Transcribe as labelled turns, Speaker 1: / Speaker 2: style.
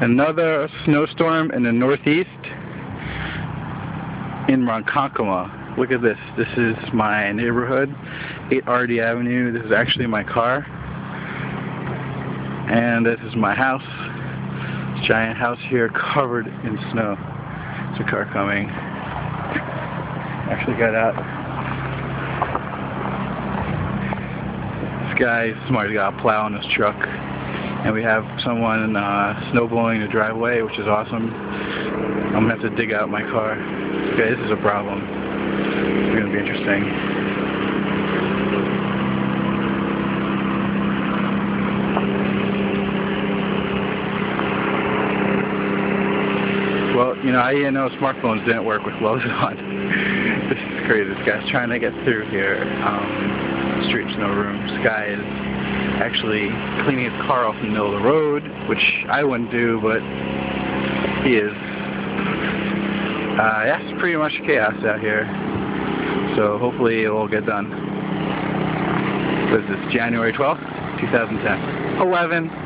Speaker 1: Another snowstorm in the northeast in Ronkonkoma. Look at this. This is my neighborhood, 8 RD Avenue. This is actually my car. And this is my house. This giant house here covered in snow. There's a car coming. Actually got out. This guy's smart. He's got a plow in his truck. And we have someone snow blowing the driveway, which is awesome. I'm going to have to dig out my car. Okay, this is a problem. It's going to be interesting. Well, you know, I didn't know smartphones didn't work with gloves on. This is crazy. This guy's trying to get through here. Streets, no room. This guy is actually cleaning his car off in the middle of the road, which I wouldn't do, but he is. Yeah, it's pretty much chaos out here. So hopefully it'll all get done. What is this, January 12th, 2010. 11.